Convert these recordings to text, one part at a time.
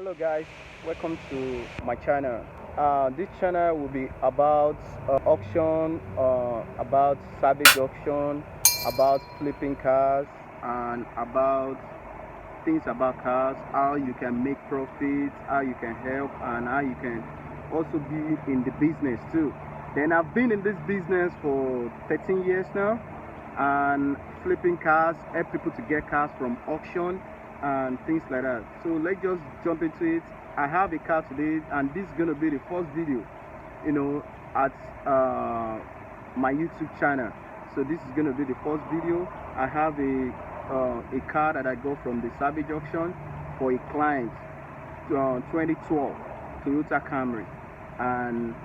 Hello guys, welcome to my channel. This channel will be about auction, about salvage auction, about flipping cars, and about things about cars, how you can make profits, how you can help, and how you can also be in the business too. Then I've been in this business for 13 years now, and flipping cars, help people to get cars from auction and things like that. So let's just jump into it. I have a car today, and this is gonna be the first video, at my YouTube channel. So this is gonna be the first video. I have a car that I got from the salvage auction for a client, 2012 Toyota Camry, and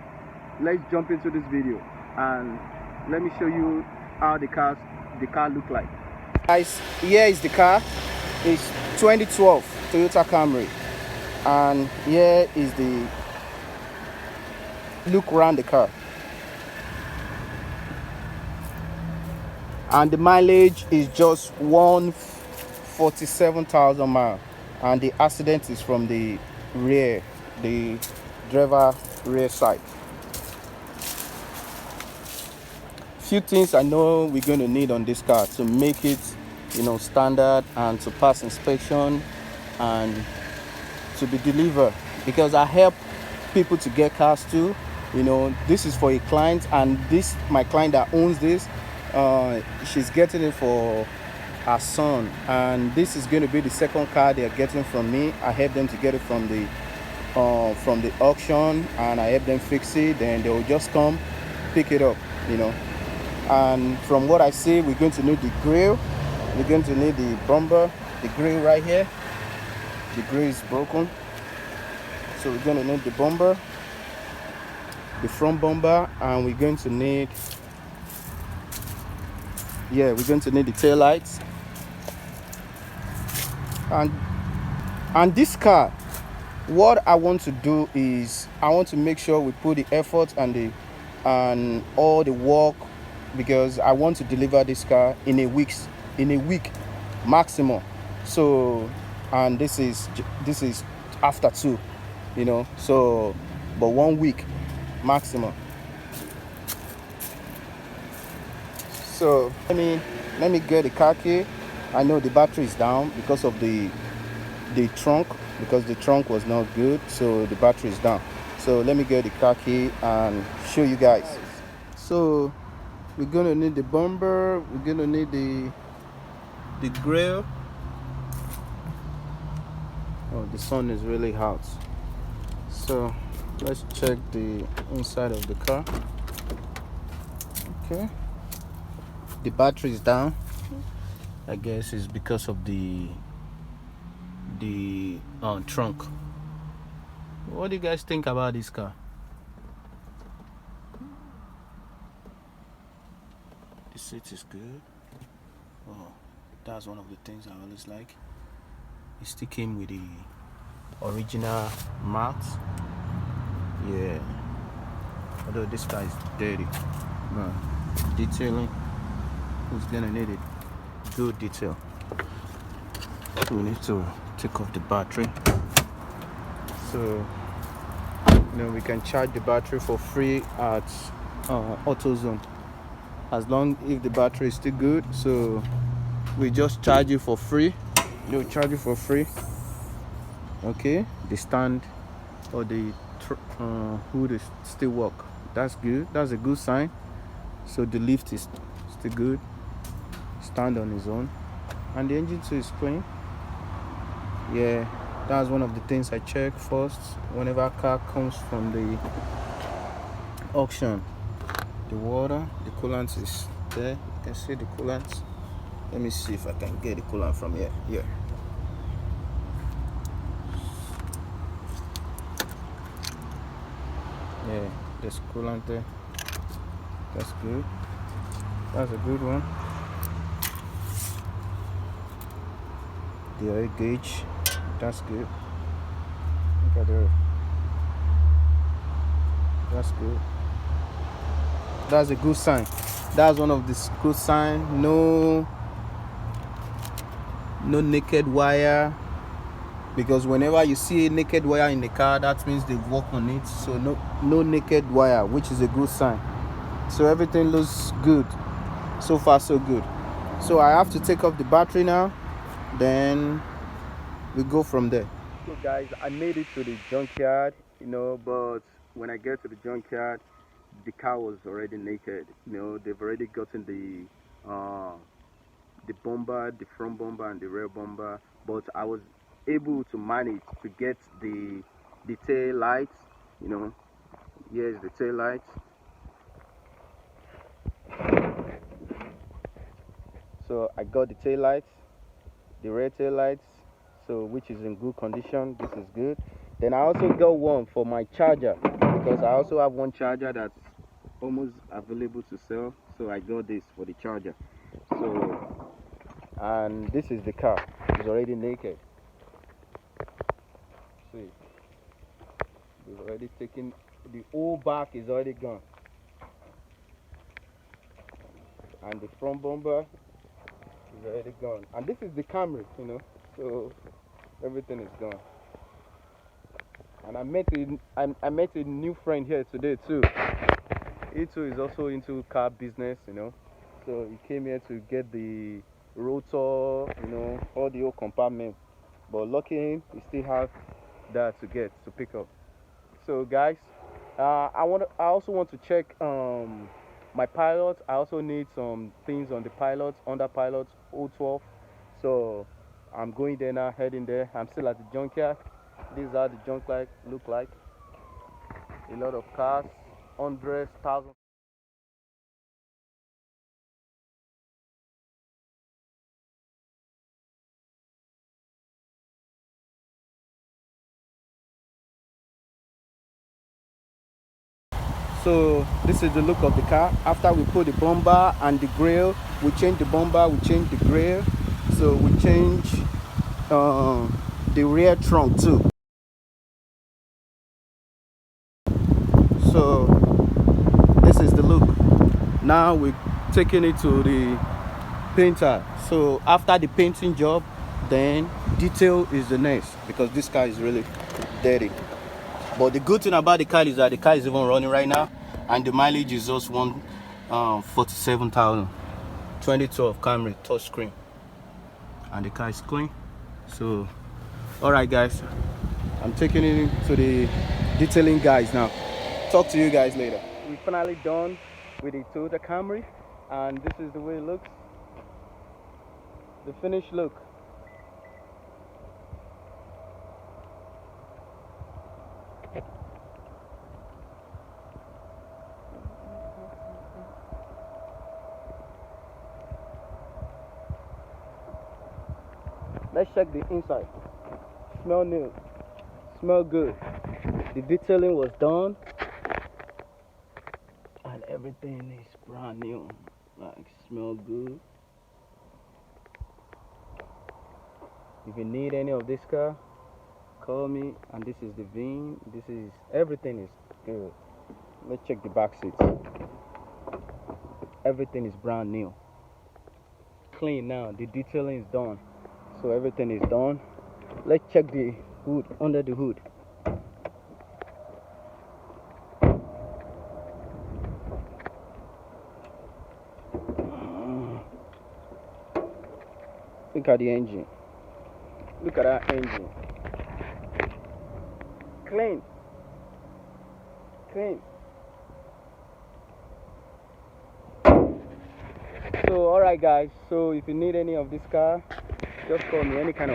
let's jump into this video and let me show you how the car look like. Guys, here is the car. It's 2012 Toyota Camry, and here is the look around the car, and the mileage is just 147,000 miles, and the accident is from the rear, the driver rear side. Few things I know we're going to need on this car to make it standard and to pass inspection and to be delivered, because I help people to get cars too. This is for a client, and this my client that owns this, she's getting it for her son, and this is going to be the second car they're getting from me. I help them to get it from the auction, and I help them fix it, then they will just come pick it up. And from what I see, we're going to need the grill, we're going to need the bumper, the grill right here. The grill is broken, so we're going to need the bumper, the front bumper, and we're going to need the tail lights. And this car, what I want to do is I want to make sure we put the effort and all the work, because I want to deliver this car in a week maximum. So, and this is after 2, so, but 1 week maximum. So let me get the car key. I know the battery is down because of the trunk, because the trunk was not good, so the battery is down. So let me get the car key and show you guys. So we're gonna need the bumper, we're gonna need the grill. Oh, the sun is really hot. So let's check the inside of the car. Okay, the battery is down. I guess it's because of the trunk. What do you guys think about this car? The seat is good. Oh, that's one of the things I always like. It still came with the original mats. Yeah, although this car is dirty, but detailing is gonna need it. Good detail. We need to take off the battery, so we can charge the battery for free at AutoZone, as long if the battery is still good. So we just charge you for free. They'll charge you for free. Okay, the stand or the hood is still work. That's good. That's a good sign. So the lift is still good, stand on its own, and the engine too is clean. Yeah, that's one of the things I check first whenever a car comes from the auction. The water, the coolant is there. You can see the coolant. Let me see if I can get the coolant from here. Yeah. Yeah, there's coolant there. That's good. That's a good one. The oil gauge, that's good. Look at there. That's good. That's a good sign. That's one of the good sign. No naked wire, because whenever you see a naked wire in the car, that means they've worked on it. So no naked wire, which is a good sign. So everything looks good. So far so good. So I have to take off the battery now, then we go from there. So guys, I made it to the junkyard, but when I get to the junkyard, the car was already naked. They've already gotten the bumper, the front bumper and the rear bumper, but I was able to manage to get the tail lights. Here's the tail lights. So I got the tail lights, the rear tail lights, so which is in good condition. This is good. Then I also got one for my charger, because I also have one charger that's almost available to sell. So I got this for the charger. So, and this is the car. It's already naked. See, we've already taken the whole back is already gone, and the front bumper is already gone. And this is the Camry, so everything is gone. And I met a new friend here today too. He too is also into car business, So he came here to get the rotor, all the old compartment. But lucky him, he still have that to pick up. So guys, I also want to check my pilot. I also need some things on the pilot, under pilot 012. So I'm going there now, heading there. I'm still at the junkyard. These are the junkyard look like. A lot of cars, hundreds, thousands. So this is the look of the car. After we put the bumper and the grille, we change the bumper, we change the grille. So we change the rear trunk too. So this is the look. Now we're taking it to the painter. So after the painting job, then detail is the next, because this car is really dirty. But the good thing about the car is that the car is even running right now, and the mileage is just 47,000. 2012 Camry touchscreen, and the car is clean. So, all right, guys, I'm taking it to the detailing guys now. Talk to you guys later. We're finally done with the Toyota Camry, and this is the way it looks. The finished look. Let's check the inside. Smell new. Smell good. The detailing was done, and everything is brand new. Like, smell good. If you need any of this car, call me. And this is the VIN. Everything is good. Let's check the back seats. Everything is brand new. Clean now. The detailing is done. So everything is done. Let's check the hood, under the hood. Look at the engine. Look at that engine. Clean. Clean. So alright guys, so if you need any of this car, just call me. Any kind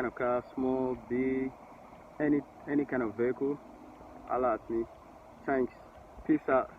of car, small, big, any kind of vehicle, holla at me. Thanks. Peace out.